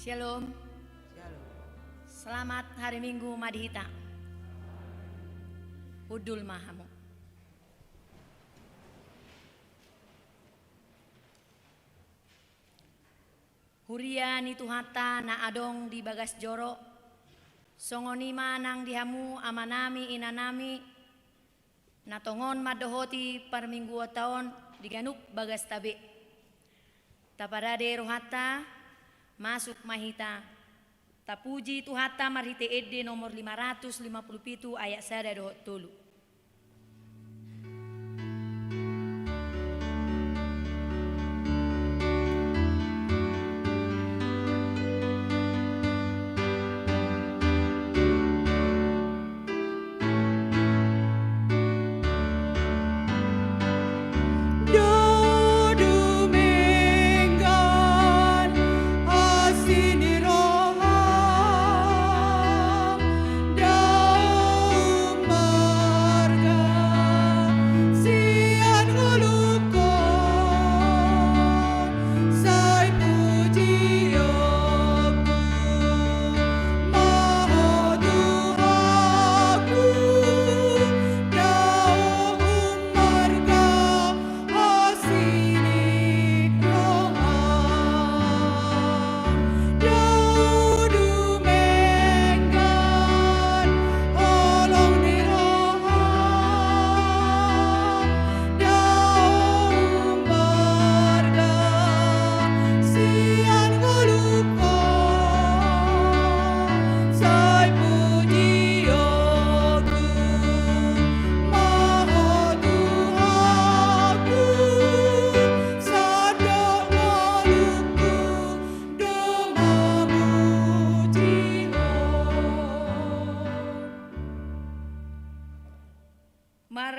Shalom. Selamat hari Minggu Madhita. Udul mahamu. Huria ni tuhata na adong di bagas joro. Songonima nang dihamu amanami inanami. Natongon madohoti par minggu taon diganuk bagas tabe. Taparade rohata masuk mahita. Tapuji tuhata marhite edde nomor 557 ayat 1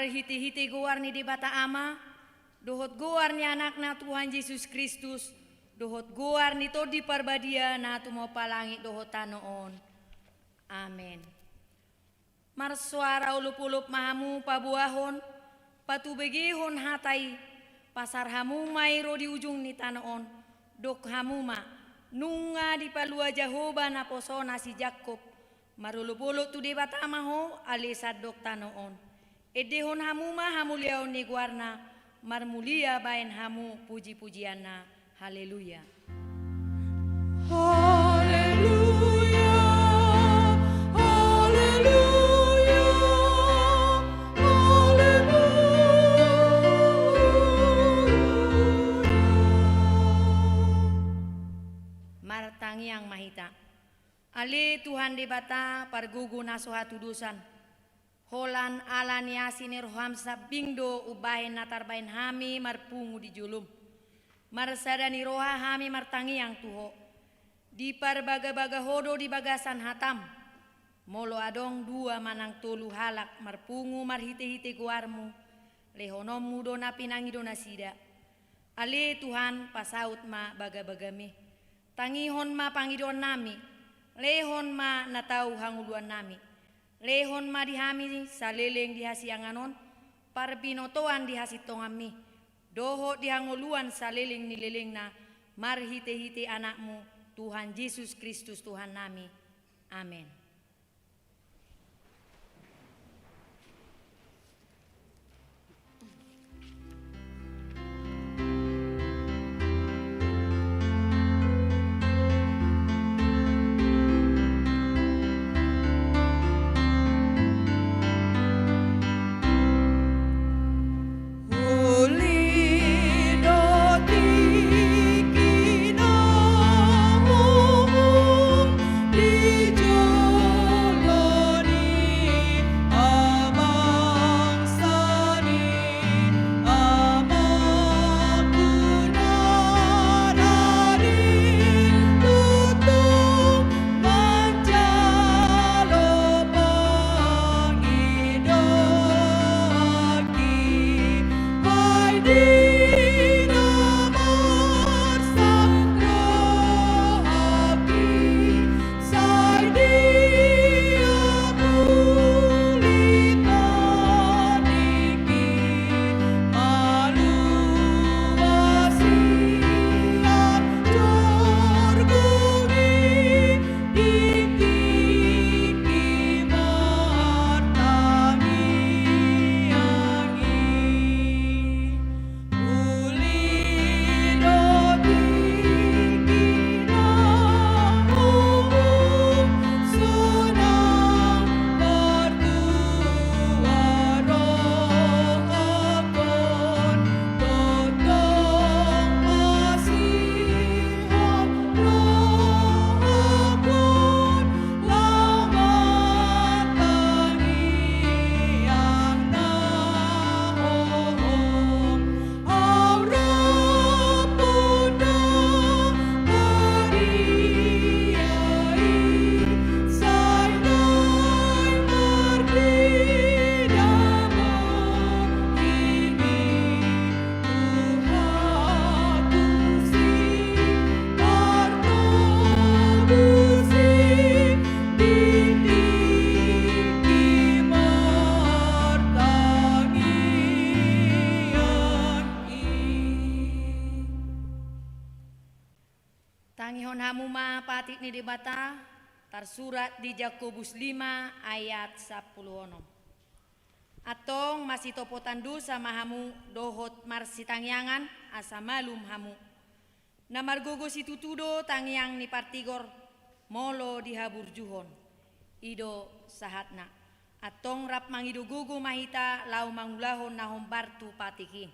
hiti-hiti guar ni di bata ama, dohot guar ni anak na Tuhan Yesus Kristus, dohot guar ni to di parbadia na tumo palangi dohot tanoon. Amen. Marsuara ulup-ulup mahamu pabuahon, patubegihon hatai, pasar hamumay ro di ujung ni tanoon, dok hamuma, nunga di palua Jehovah na posona si Jakob, marulup-ulup tu di bata amaho alisad dok tanoon. Edehon hamuma hamuliaon ni guarna, marmulia bain hamu puji-pujiana. Haleluya. Haleluya. Haleluya. Haleluya. Martangi yang mahita. Ali Tuhan debata pargugu nasuhatu dusan. Holan alan yasinir hamsa bingdo ubahin natar bain hami marpungu di julum. Marsadani roha hami martangi yang tuho. Di parbaga-baga hodo di bagasan hatam. Molo adong dua manang tolu halak marpungu marhite-hite guarmu. Lehonomu dona pinangi dona sida. Ale Tuhan pasaut ma baga-bagame. Tangihon ma pangidon nami. Lehon ma natau hanguluan nami. Lehon ma dihami saleleng dihasianganon, parbinotoan dihasitongami, doho dihangoluan saleleng nileleng na, marhite-hite anakmu, Tuhan Yesus Kristus Tuhan nami. Amin. Di Panihon hamuma patik ni debata tersurat di Yakobus 5 ayat 10. Atong masih topotandu sama hamu dohot marsi tangyangan asa malum hamu. Namar gogo si tutudo tangyang ni partigor molo dihabur juhon. Ido sahatna. Atong rap mangido gogo mahita lau mangulahon nahom bartu patiki.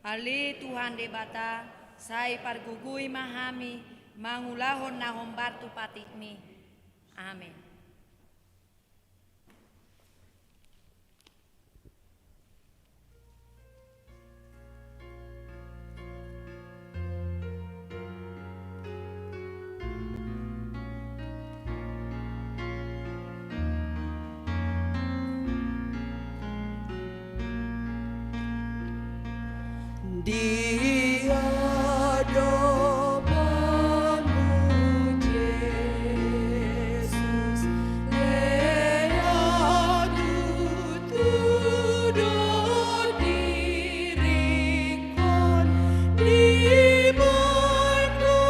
Ale Tuhan debata sai pargugui mahami mangulahon nahom bartu patikmi. Amin. Dia hadapanmu Yesus, lea tutudot dirikon di bantu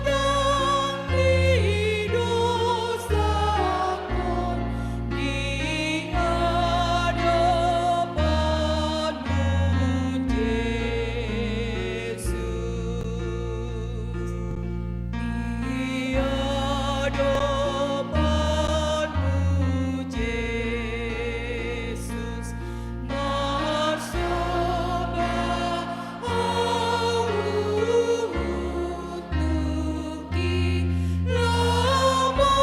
dan di dosakon di hadapanmu Yesus. Di hadapanmu Yesus, marsabah tuki lama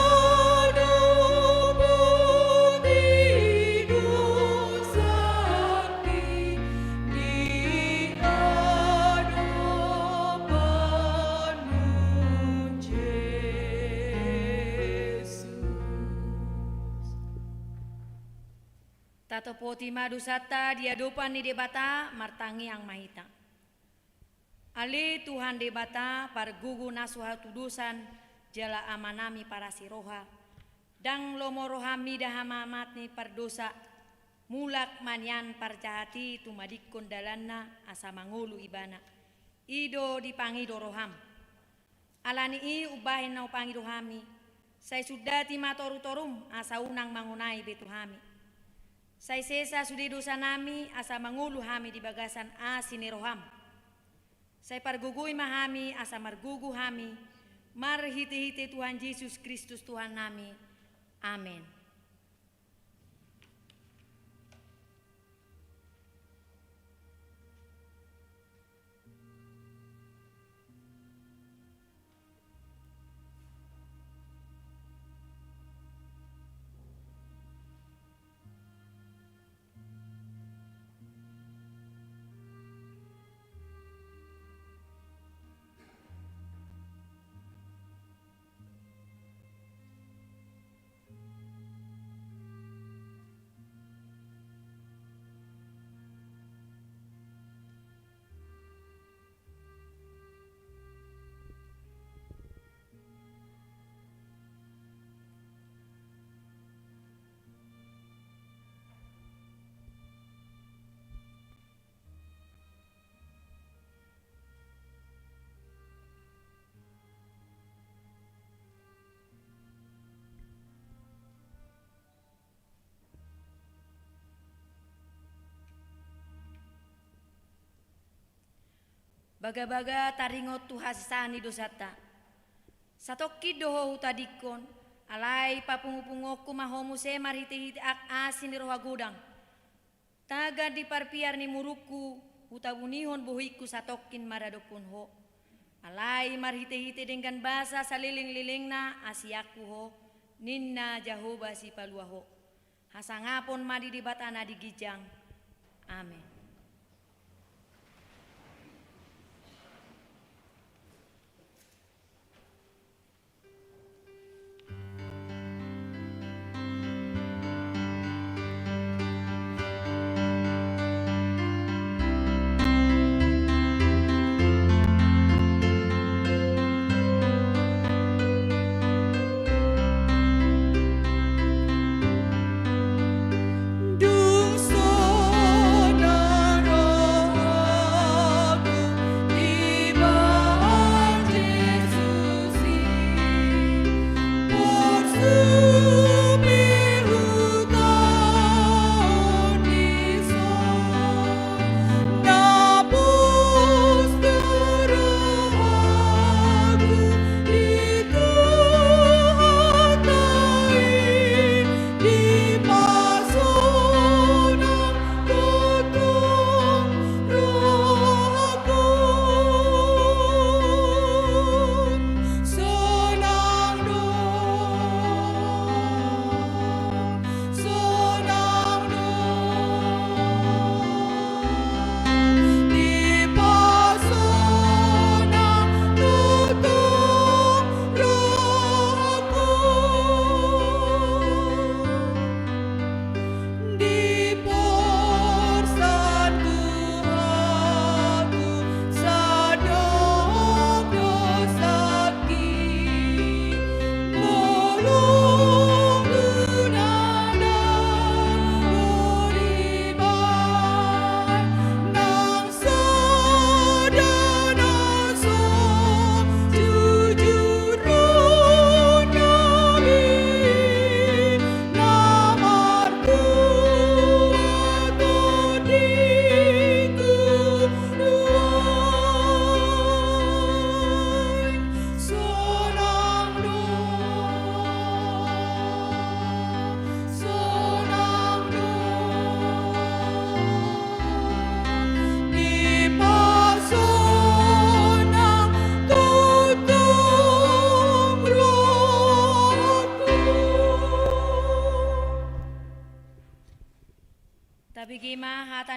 nubuk hidup sakti di hadapanmu Yesus. Tato poti madu sata diadopan ni debata martangi yang mahita. Ali Tuhan debata pargugu nasuha tudusan jala amanami para siroha. Dang lomo rohami dahamamat ni pardosa. Mulak manyan parjahati tumadikon dalanna asa mangulu ibana. Ido dipangido roham. Alani i ubahin na upangido hami. Say sudati matoru-torum asa unang mangunai betuhami. Say sesa sudi dosa nami asa mangulu hami di bagasan asini roham. Say pargugui mahami asa margugu hami. Marhiti-hiti Tuhan Yesus Kristus Tuhan nami. Amin. Baga-baga taringot tu hasani dosata. Satoki doho hutadikon, alai papungu-pungoku mahomu se marhiti-hiti ak asin di roha gudang. Taga di parpiar ni muruku, hutabunihon buhiku satokin maradokun ho. Alai marhiti-hiti dengan basa saliling-lilingna asiaku ho, ninna jahoba si palua ho. Hasangapon madi di batana di gijang. Amin. Dung sona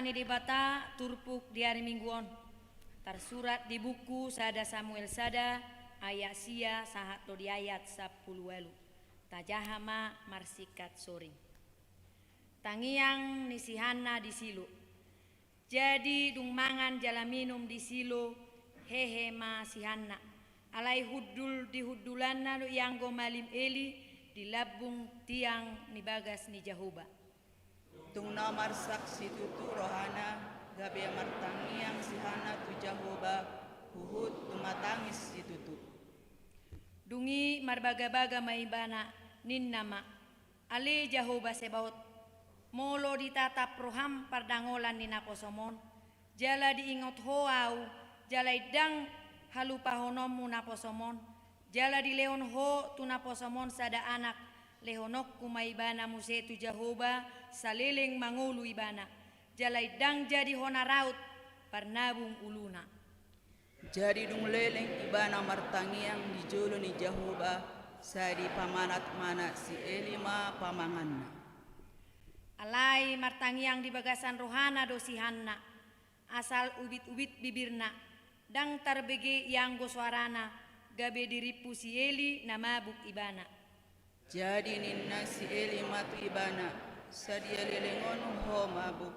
ni debata turpuk di hari mingguon. Tersurat di buku Sada Samuel Sada ayat sia sahat lo di ayat 10 welu. Tajahama marsikat soring. Tangiang ni si Hana di silo. Jadi dung mangan jala minum di silo hehe ma si Hana. Alai hudul di hudulanna do yang go malim eli di labung tiang ni bagas ni Jahoba. Tung namar saksi tutu rohana gabe martangiang si Hana tu Jahoba huhut tumatangis si tutu. Dungi marbaga-baga maibana nin nama ale Jahoba sebaut molo ditatap roham pardangolan ni naposomon jala diingot hoau jala idang halupa honomu naposomon jala di leon ho tu naposomon sada anak lehonok kumaibana musetu Jahoba saliling mangulu ibana jala idang jadi hona raut parnabung uluna. Jadi dung leleng ibana martangiang di jolo ni Jahoba sadi pamanat mana si Elima pamanganna. Alai martangiang di bagasan rohana do si Hanna asal ubit-ubit bibirna dang tarbege yang go suarana gabe diripu si Eli na mabuk ibana. Jadi ninna si Elima tu ibana sadia lelengon ho mabuk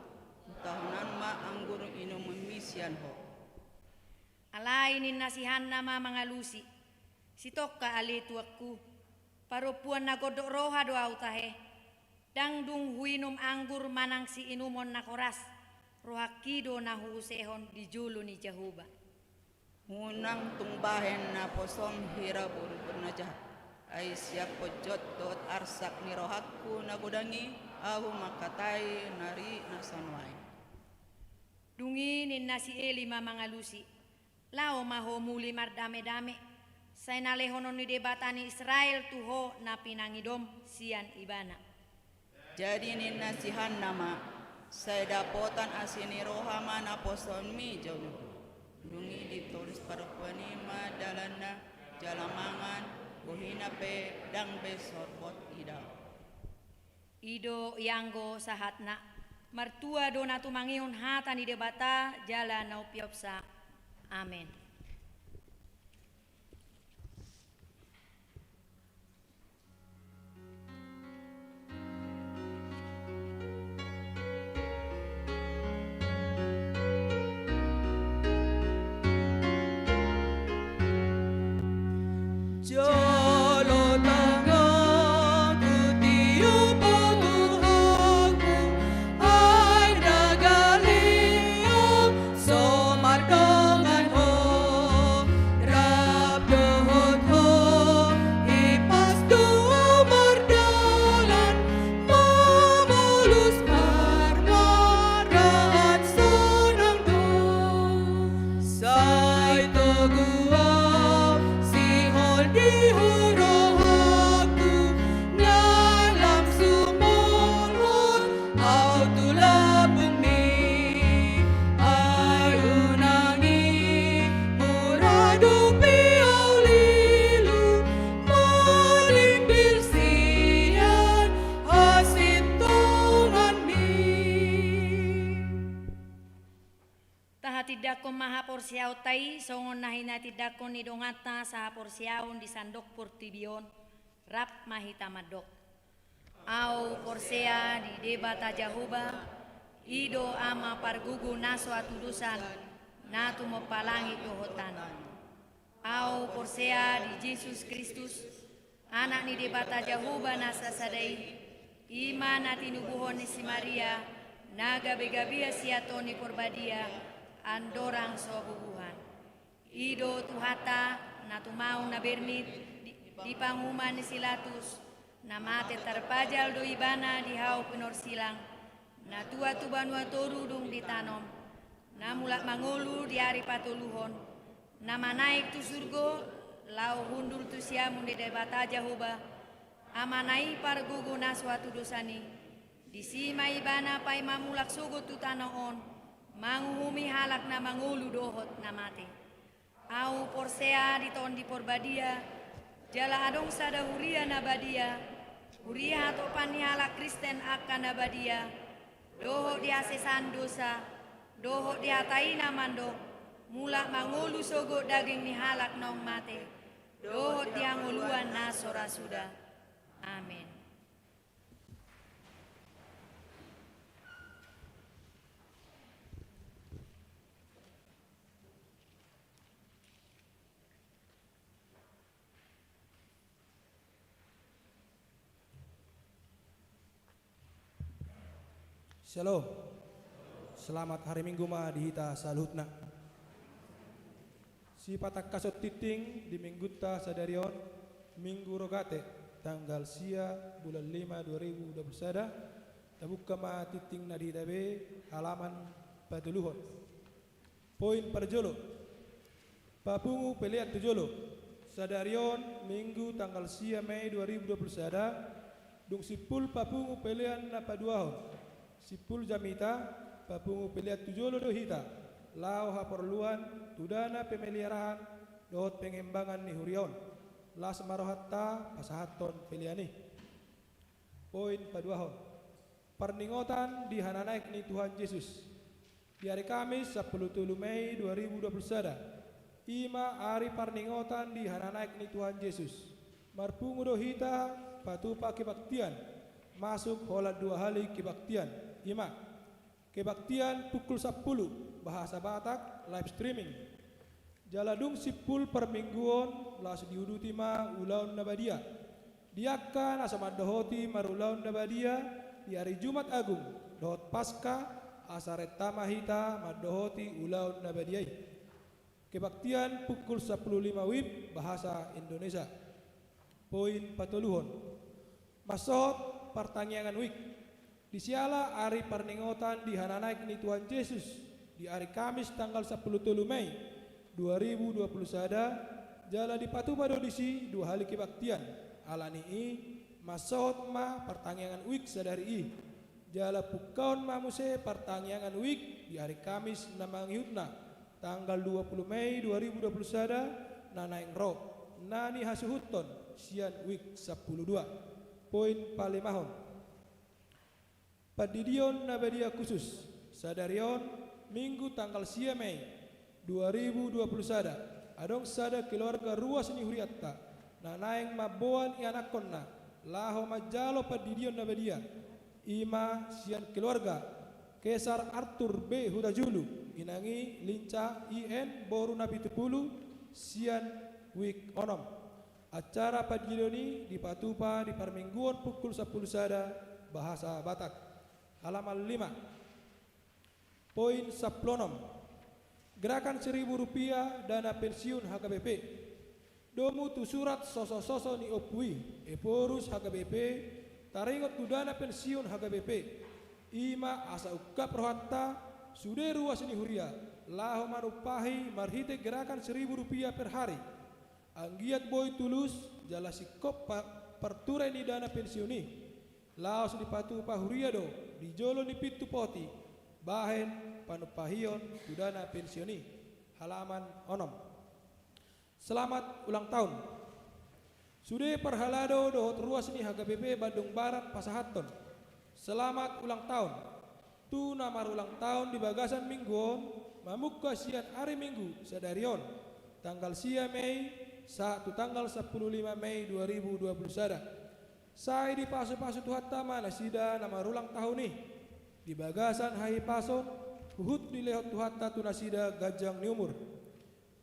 tahunan ma anggur inum misian ho. Alai ninna si Hanna ma mangalusi si tokka ali tuakku parupuan na godok roha do autahe dang dung huinum anggur manang si inumon na koras rohakido na huusehon di julu ni Jahoba. Hunang tungbahen na poson hirabul bernajah ay siap pojot dot arsak ni rohakku na gudangi ahu makatai nari nasanwai. Dungi ninna si Eli ma mangalusi lao maho muli mardame-dame say nalehonon ni debatani Israel tuho na pinangidom sian ibana. Jadi ninna si Hannama saya dapotan asini rohama na poson mi jauh. Dungi ditulis parupuani ma dalana jalamangan buhina pe dang be sorbot idao. Ido yanggo sahatna martua dona tumangiun hata ni debata jala naupiopsa. Amen. Jolo tanganku tiup Tuhanku, hai Galileo, somar dongan ho, rap dohot ho, ipas tu mardalan, mamulus marmaran sonang do, say togua. Di horohaku ngalam sumolhon au tulabung mi ayunangi muradu piau lilu malimbil sian hasil tongan mi. Taha tidak ko maha porsiaw tay songon nahina tidak ko ni dongata sa porsiawon di sandok portibion rap mahita madok. Au porsea di debata Jahoba ido ama pargugu naso atudusan natu mopalangi tohotan. Au porsea di Yesus Kristus anak ni debata Jahoba nasa sadai iman atinubuhon ni si Maria naga begabia siatoni porbadia andorang sobubuhan. Ido tuhata na tumau na bernit di panguman ni silatus na mate terpajal do ibana di hau penor silang na tua tubanua torudung ditanom na mulak mangulu di hari patuluhon na manaik tu surgo lau hundul tu siamun di debata Jahoba amanai pargugu na suatu dosani di sima ibana pai mamulak sugo tu tanoon manguhumi halak na mangulu dohot na mate. Au porsea di ton di porbadia jala adong sada huria na badia huria to pani halak Kristen akan na badia doho dia sesan dosa, doho dia taina mando, mulak mangulu sogo daging ni halak nong mate, doho dia nguluan nasora sudah. Amin. Shalom. Selamat hari Minggu ma dihita salutna. Si patak kasot titing di minggu ta sadarion minggu rogate tanggal sia bulan 5 2021 tabuka ma titing na dihitabe halaman patuluhon. Poin perjolo. Papungu peliat tujolo. Sadarion minggu tanggal sia Mei 2021 dung sipul papungu pelian na paduahon. Sipul jamita papungu peliat tujolo dohita lau haperluan tudana pemeliharaan dohot pengembangan ni hurion las marohatta pasahaton peliani. Poin paduahon perningotan di hananaik ni Tuhan Yesus di hari Kamis 10 Mei 2021 ima hari perningotan di hananaik ni Tuhan Yesus marpungu dohita patupa kebaktian masuk hola 2 hari kebaktian. Ima, kebaktian pukul 10 bahasa Batak live streaming. Jaladung sipul permingguan las diuduti ma ulaun nabadia. Diakan asama dohoti marulaun nabadia di hari Jumat Agung dohot pasca asaret tamahita madohoti ulaun nabadiai. Kebaktian pukul 10.05 WIB bahasa Indonesia. Poin patuluhon. Masot pertanyaan week. Di siala hari perningotan di hananaik ni Tuhan Yesus di hari Kamis tanggal 10 Mei 2021 jala di patupa dodisi 2 hari kebaktian alani i masot ma pertanyaan week sadari i jala pukaun ma muse pertanyaan week di hari Kamis namang yutna tanggal 20 Mei 2021 nanaing ro nani hasuhuton sian week 12. Poin palimahon Padidion nabadia khusus sadarion minggu tanggal sia Mei 2021 adong sada keluarga ruas ni huriatta nanaeng maboan ianakonna laho majalo padidion nabadia ima sian keluarga Kesar Arthur B Hudajulu inangi linca IN boru nabi tepulu sian wik onom acara padidioni di patupa di permingguan pukul 10 sada bahasa Batak. Halaman 5. Poin saplonom. Gerakan Rp1.000 dana pensiun HKBP. Domu tu surat soso-soso ni opui eporus HKBP taringot tu dana pensiun HKBP. Ima asa ukap rohatta sude ruas ni huria laho manupahi marhite gerakan Rp1.000 per hari. Anggiat boy tulus jala sikop perture ni dana pensiuni. Laos di patu pahuria do di jolo ni pitu poti bahen panupahion tudana pensioni. Halaman onom. Selamat ulang tahun. Sude perhalado dohot ruas ni HKBP Bandung Barat Pasahaton. Selamat ulang tahun. Tu namar ulang tahun di bagasan mingguon mamukka sian hari Minggu sadarion tanggal sia Mei satu tanggal 15 Mei 2021. Saya di pasu-pasu tuhatta mana sida nama rulang tahun nih di bagasan hai pason uhut di lehot tuhatta tunasida gajang ni umur.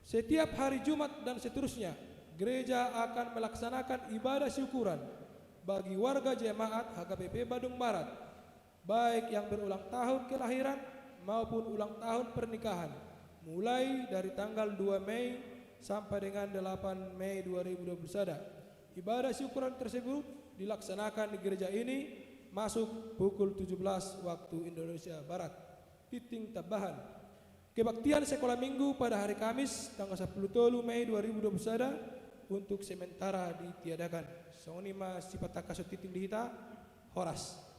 Setiap hari Jumat dan seterusnya gereja akan melaksanakan ibadah syukuran bagi warga jemaat HKBP Bandung Barat baik yang berulang tahun kelahiran maupun ulang tahun pernikahan mulai dari tanggal 2 Mei sampai dengan 8 Mei 2021. Ibadah syukuran tersebut dilaksanakan di gereja ini masuk pukul 17 waktu Indonesia Barat. Titing tambahan. Kebaktian sekolah minggu pada hari Kamis tanggal 10 Mei 2021 untuk sementara ditiadakan. Sonima sipata kasut titing dihita Horas.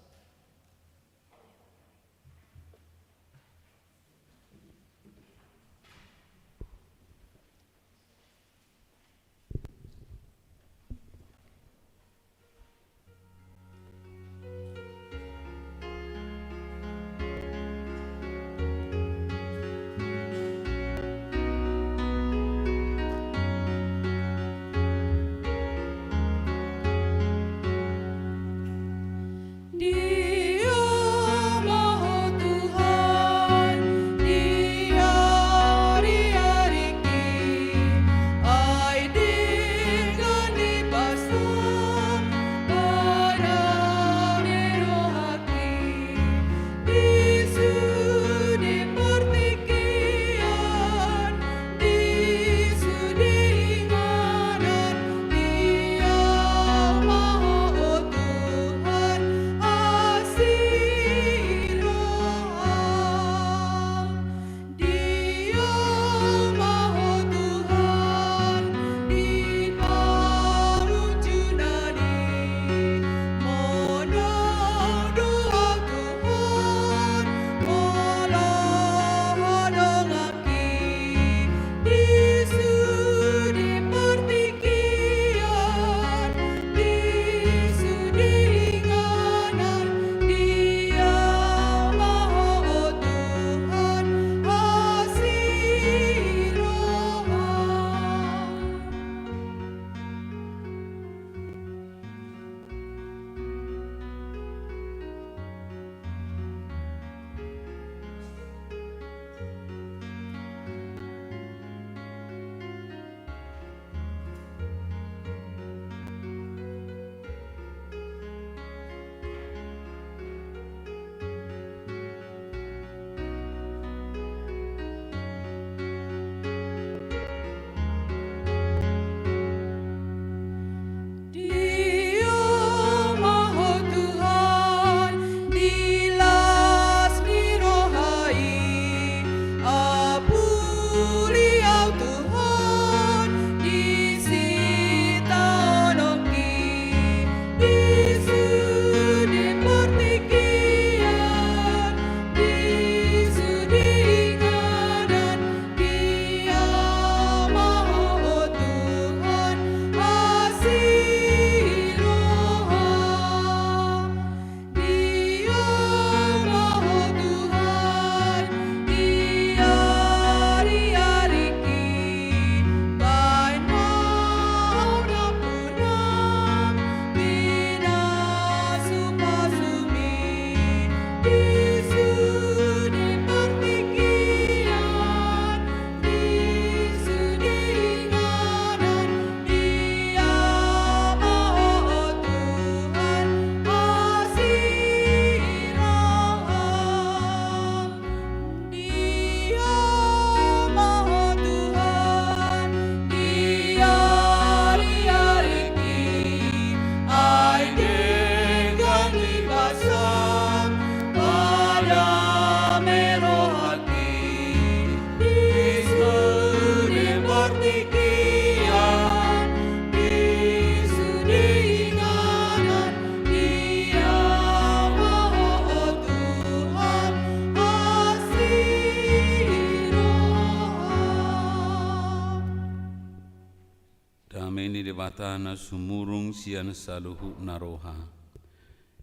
meni debatana sumurung sian saluhu naroha.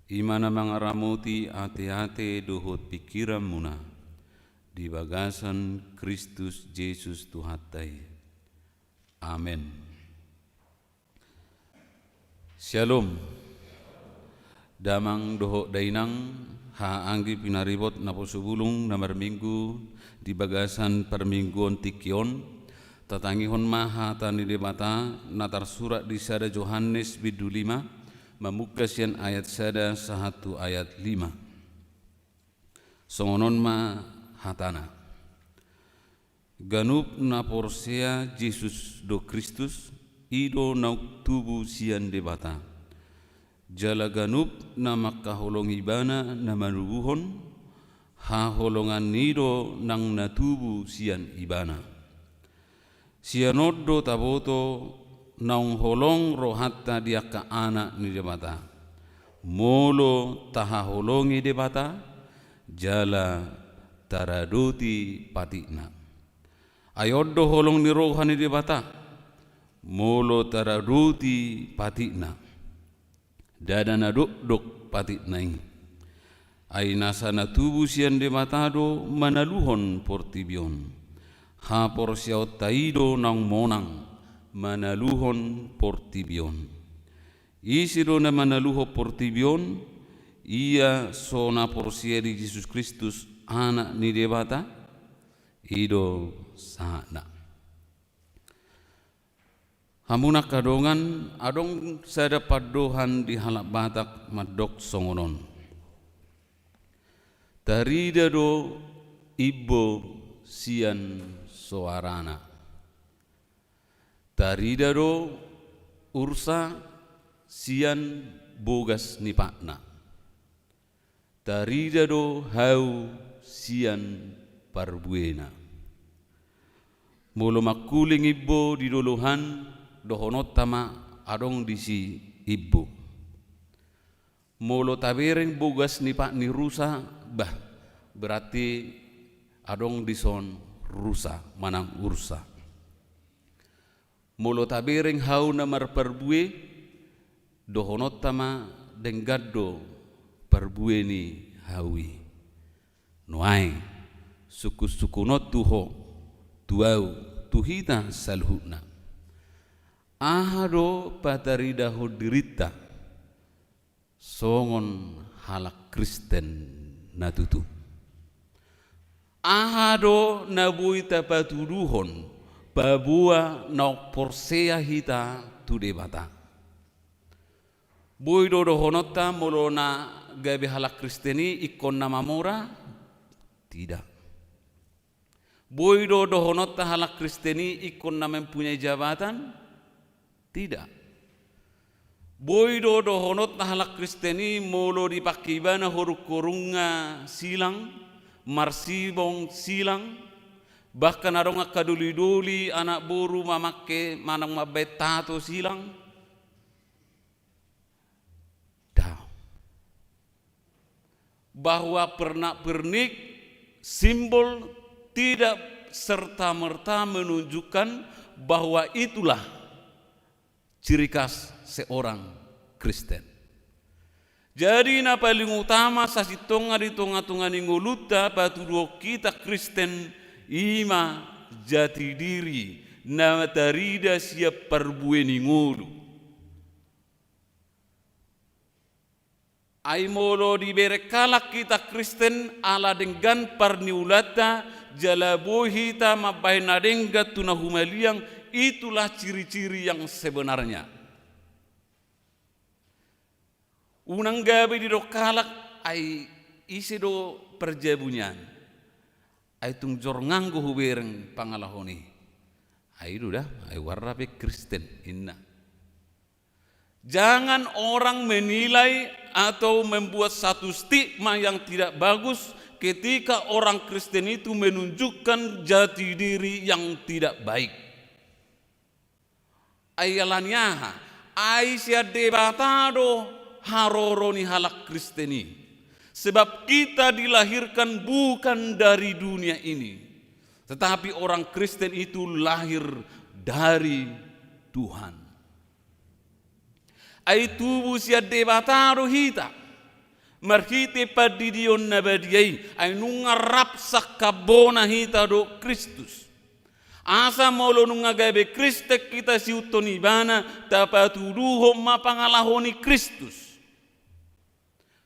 Imana mangaramuti ate-ate dohot pikiran muna. Di bagasan Kristus Yesus Tuhatai. Amin. Shalom. Damang dohok dainang ha anggi pinaribot napo subulung namar minggu di bagasan permingguan tikion. Tatangihon maha tani debata natar surat di sada Yohanes bidu 5 memukasian ayat sada 1 ayat 5. Songonon ma hatana. Ganup na porsea Jesus do Kristus ido nauk tubu sian debata. Jala ganup na makaholong ibana na manubuhon ha holongan nido nang natubu sian ibana. Sianodo taboto naung holong rohatta dia ka anak ni debata. Molo taha holongi debata jala taraduti patina. Ayodo holong ni rohani debata. Molo taraduti patina. Dadana duk patitnai. Ainasa na tubu sian debatado manaluhon portibion. Ha porsiao taido nang monang manaluhon portibion. Isido na manaluho portibion ia sona porsia di Yesus Kristus anak ni debata ido sana. Hamuna kadongan adong sada padohan di halak batak madok songonon. Tarida do ibo sian soarana. Tarida do ursa sian bogas nipakna. Tarida do hau sian parbuena. Molo makuling ibo di dolohan dohonot tama adong disi ibo. Molo tabereng bogas nipak ni rusa bah berarti adong dison rusa manang ursa. Molo tabereng hau namar perbue dohonot tama denggaddo perbue ni hawi. Noai suku-sukunot tuho tuau tuhita salhuna. Ahado patarida hodirita songon halak Kristen natutu. Ahado nabuita patuduhon babua na porsea hita tu debata. Boido dohonota molona gabe halak Kristeni ikon nama mora tidak. Boido dohonota halak Kristeni ikon nama mempunyai jabatan tidak. Boido dohonota halak Kristeni molo dipakibana horukorunga silang marsibong silang bahkan adong kaduli-duli anak buru mamake manang mabetato silang dah bahwa pernak-pernik simbol tidak serta-merta menunjukkan bahwa itulah ciri khas seorang Kristen. Jadi na paling utama sa sitonga di tunga-tunga ni nguluta patuduo kita Kristen ima jati diri na tarida siap perbue ni ngulu. Ai molo diberekalak kita Kristen ala dengan parniulata jalabohita mabaina dengga tunahumaliang itulah ciri-ciri yang sebenarnya. Unang gabi di dokalak ay isi do perjabunyan ay tungjor nganggo hubereng pangalahoni ay duda ay warrabe Kristen inna. Jangan orang menilai atau membuat satu stigma yang tidak bagus ketika orang Kristen itu menunjukkan jati diri yang tidak baik. Ayalanyaha ay sia debatado haroroni halak Kristeni. Sebab kita dilahirkan bukan dari dunia ini. Tetapi orang Kristen itu lahir dari Tuhan. Ai tubuh sia debataro hita. Marhite padidion na badiay ay nungarap sa kabona hita do Kristus. Asa molo nunga gabe Kristek kita si utonibana tapatuduho mapangalahon ni Kristus.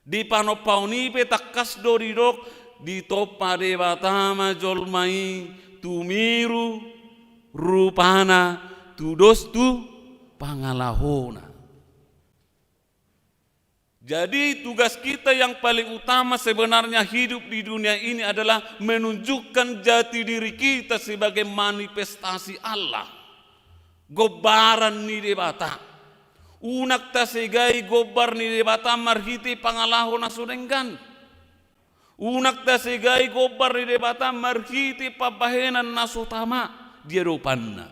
Di panopauni petakas do ridok di topa debatama jolmai tumiru rupana tudos tu pangalahona. Jadi tugas kita yang paling utama sebenarnya hidup di dunia ini adalah menunjukkan jati diri kita sebagai manifestasi Allah. Gobaran ni debata. Unak ta segai gobar ni debata marhiti pangalahon na sunenggan. Unak ta segai gobar ni debata marhiti pabahenan na sutama dia rupanna.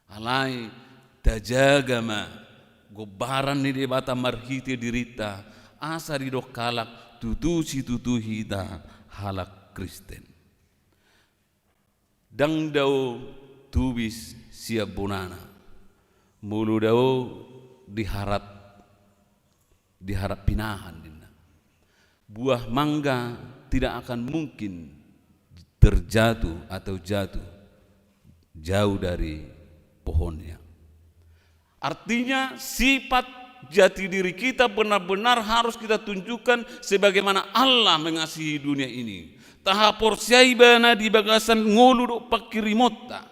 Alai tajagama. Gobaran ni debata marhiti dirita asa di dokalak tutusi tutuhita halak Kristen. Dang dau tubis siap bonana. Mulu dau diharap pinahan dina. Buah mangga tidak akan mungkin terjatuh atau jatuh jauh dari pohonnya. Artinya sifat jati diri kita benar-benar harus kita tunjukkan sebagaimana Allah mengasihi dunia ini. Tahapor siaibana di bagasan ngolu do pakirimota.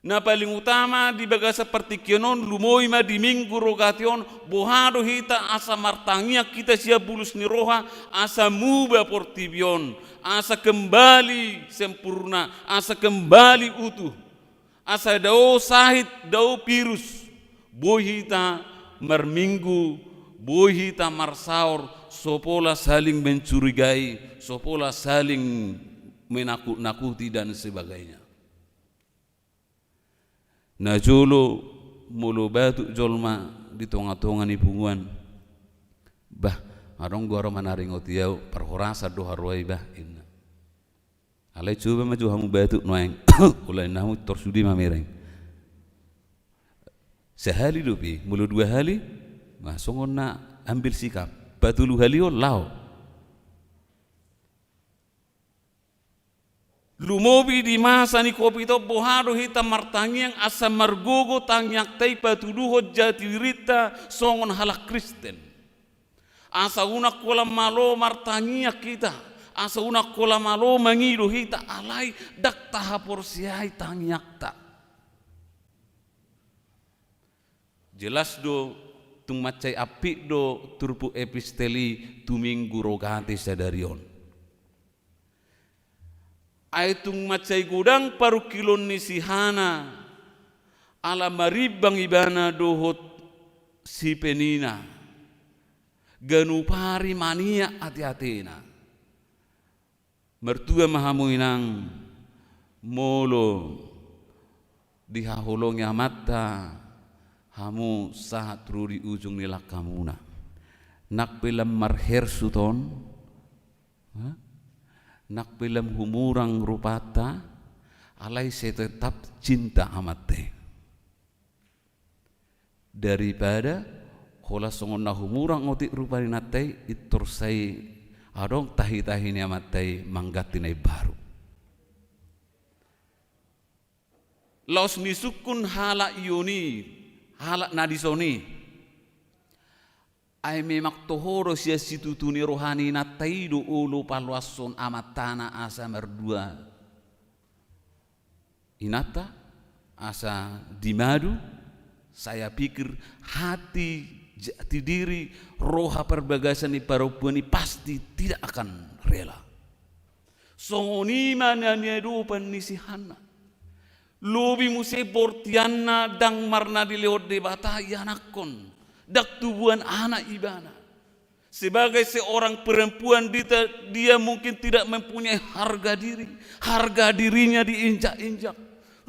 Na paling utama di bagasa partikionon lumoima di minggu rogation bohado hita asa martangia kita sia bulus ni roha asa muba portibion asa kembali sempurna asa kembali utuh. Asa dao sahid dao pirus bohita merminggu bohita marsaur sopola saling mencurigai sopola saling menakut-nakuti dan sebagainya. Najolo mulu batu jolma di tonga-tonga ni punguan bah arong goro manaring otiau perhorasa do harwai bah inna alai coba maju hamu batu noeng ulai namu torsudi mamereng sehali dopi mulu 2 hali masongon na ambil sikap batu lu halio lao lumobi di masa ni kopi to bohado hita martangi yang asa margogo tangyak tai patuduho jati dirita songon halak Kristen asa unak kolam malo martangi kita asa unak kola malo mangido hita alai dak tahapor siai tangyakta. Jelas do tung macai api do turpu episteli tuminggu rogati sadarion. Ai tung macai gudang paru kilon ni sihana ala maribang ibana dohot si penina ganupari mania ati-atina. Mertua mahamuinang molo dihahulongnya mata hamu sahat ruri ujung nilak kamuna nak pelam marher suton nak pelam humurang rupata alai saya tetap cinta amate daripada kola songon na humurang otik rupani natai itur sai adong tahi-tahi ni amatai manggatinai baru. Laos ni sukun hala ioni, hala nadisoni. Ai memak tohoro sia situtuni rohani natai do ulu paluason amatana asa merdua. Inata asa dimadu saya pikir hati jati diri roha perbagasan ni parupuni pasti tidak akan rela. Songoni mananya dupan ni sihana. Lobi muse bortiana dang marna di lewat debata yanakon. Dak tubuhan anak ibana. Sebagai seorang perempuan dia mungkin tidak mempunyai harga diri. Harga dirinya diinjak-injak.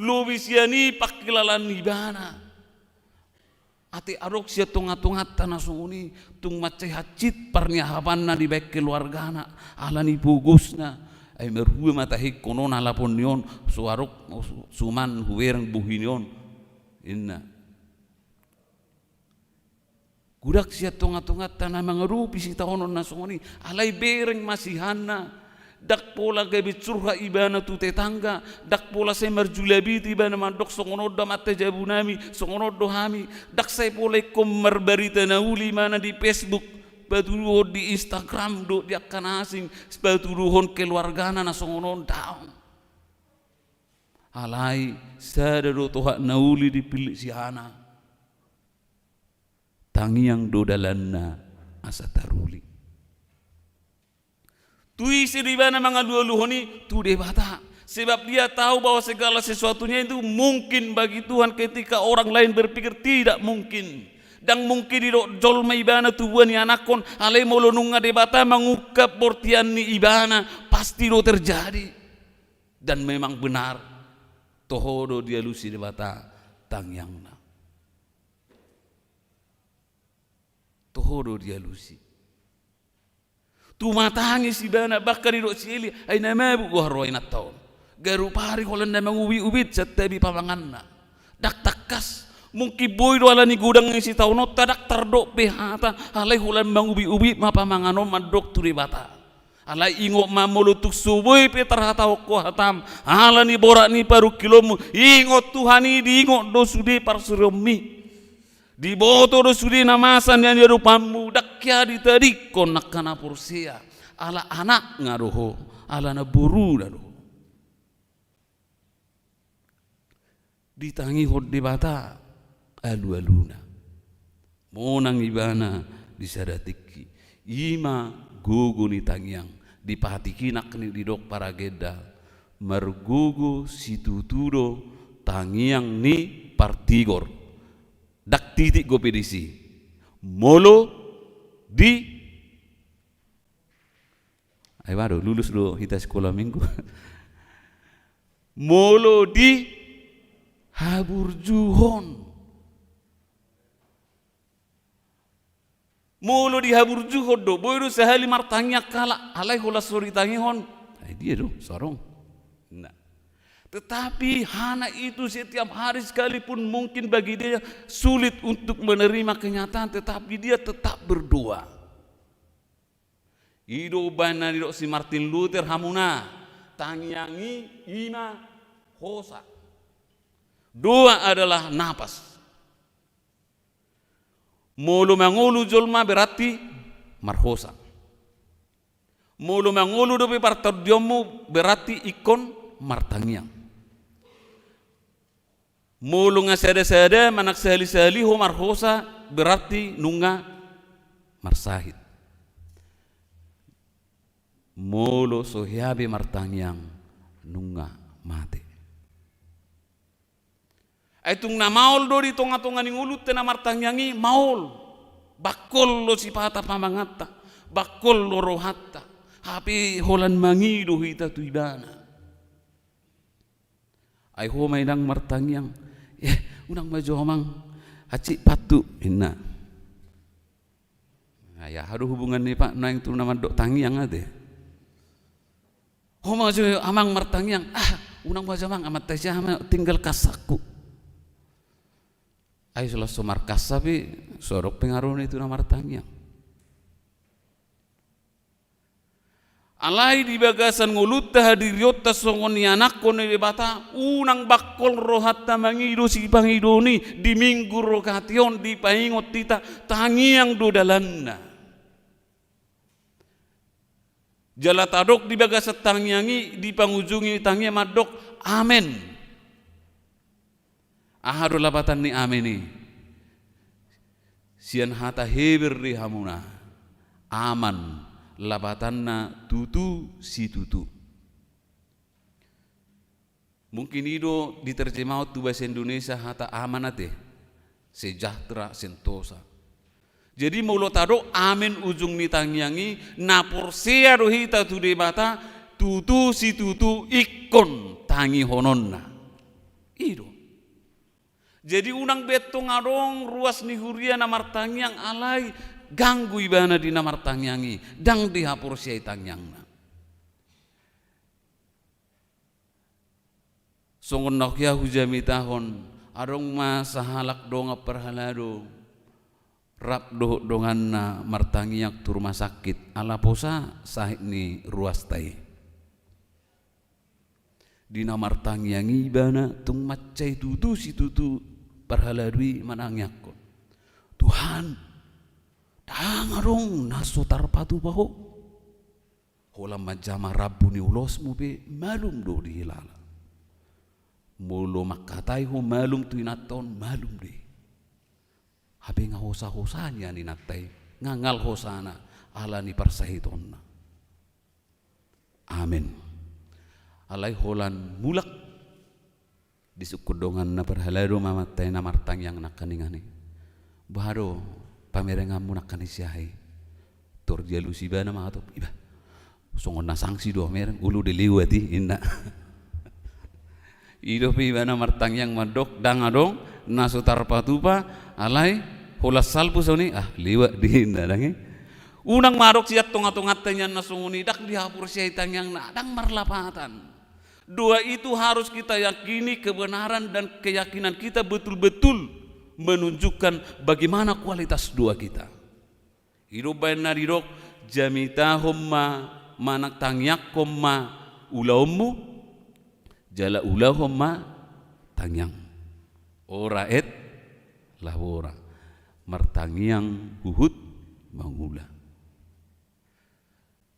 Lobi siani pakilalan ibana. Ati arok sia tungat-tungat tanah sunguni tung macai hacit pernyahapanna di baik keluargana alani bugusna ay merhue matahi konon alapon nion suarok suman huerang buhinion inna Gudak siya tunga-tunga tanah mangarupi si taonon na songoni alay bereng masihana dak pola gabi curha ibana tu tetangga dak pola saya marjulabiti ibana mandok songonodo mate jabunami songonodo hami dak saya pola kommer berita nauli mana di Facebook baturuhon di Instagram do di akan asing baturuhon keluargana na songonon daun alai sadaro toha nauli di pilih si hana tangiang dodalanna asa taruli. Tui sedibana mangalualuhoni tu debata. Sebab dia tahu bahwa segala sesuatunya itu mungkin bagi Tuhan ketika orang lain berpikir tidak mungkin. Dan mungkin di jolma ibana tubuhan anakon alai molonunga debata mengukap portian ni ibana pasti do terjadi. Dan memang benar tohodo dia lusi debata tangiangna. Tohodo dia lusi. Tu matangi si bana bakar di sili ay nama bu waroi natau. Garu pari holan na mangubi-ubit sa tabi pamanganna. Dak takas mungkin boy do ala ni gudang si tauno tadak tardok behata alay holan mangubi-ubit mapamangano madok turi bata. Alay ingok mamulutuk suboy petar hatau ko hatam. Ala ni borak ni paru kilomu ingot Tuhani di ingok do sudi parsurumi. Di boto do sudi namasan yang dia rupamu dakya ditadikon nakana pursia ala anak ngaruho ala na buru daruho ditangi hod di bata alu-aluna monang ibana disadatiki ima gugu ni tangiang dipahatikinak ni didok para geda margugu situtudo tangiang ni partigor dak titik go pedisi molo di ay baru lulus do hita sekolah minggu molo di Haburjuhon molo di Haburjuhon do boyru sehali martangnya kala alai hula suri tangihon ay dia do sarong nah. Tetapi hana itu setiap hari sekalipun mungkin bagi dia sulit untuk menerima kenyataan, tetapi dia tetap berdoa. Ido bana ido si Martin Luther hamuna tangiangi ina hosa. Doa adalah napas. Mulu mangulu jolma berarti marhosa. Mulu mangulu dope partardiomu berarti ikon martangiang. Mulu ngasada-sada manak sehali-sehali ho marhosa berarti nunga marsahid. Mulu sohiabe martangiang nunga mate. Aitung na maul do di tonga-tonga ni ngulut tena martangiangi maul. Bakol lo sipata pamangata, bakol lo rohatta. Hapi holan mangido hita tu ibana. Ai ho mainang martangiang unang maju omang acik patu inna ya haru hubungan ni pak naing tu nama dok tangiang ade ho maju amang martangiang unang maju amang amat tasya tinggal kasaku ai sulah somar kasapi sorok pengaruh itu nama martangiang alai di bagasan ngulutta hadiriota songoni anak kone di bata unang bakol rohatta mangido si pangidoni di minggu rokation di paingot tita tangiang do dalanna jala tadok di bagasat tangiangi di pangujungi tangi madok amen ahadu labatan ni ameni sian hata heber di hamuna aman labatanna tutu si tutu. Mungkin itu diterjemah tu bahasa Indonesia hata amanate sejahtera sentosa. Jadi mulo tado amin ujung ni tangiangi napor sea rohita tu debata tutu si tutu ikon tangi hononna. Itu. Jadi unang betong arong ruas ni huria namar tangiang alai ganggu ibana di namar tangiangi dang dihapur siai tangiangna songon nokya hujami tahon arong ma sahalak donga perhalado rap doh donganna martangiak tu rumah sakit ala posa sahik ni ruas tai dina martangiang ibana tung macai tutu si tutu parhaladui manangyakko Tuhan dangarong nasutar patu paho holam majama rabu ni ulos mu be malum do di hilala mulo makatai ho malum tu inaton malum de habe nga hosa-hosanya ni natai ngangal hosana ala ni parsahitonna amin alai holan mulak disukudongan na parhalado mamatay na martang yang nakaningani baharo pamerengamu nakanisiahay torjalusi ba na mga top iba songon na sangsi do mereng ulu diliwati inna ido pi bana martang yang madok dangadong nasutar patupa alai holas salpu soni liwat di inna dangi unang marok siat tongat-tongat tanya nasunguni dak dihapur syaitan yang nadang marlapatan dua itu harus kita yakini kebenaran dan keyakinan kita betul-betul menunjukkan bagaimana kualitas dua kita hidup bayan naridok jamitahumma manak tangyakomma ulaumu jala ulahumma tangyang ora et labora martangiang huhut mangula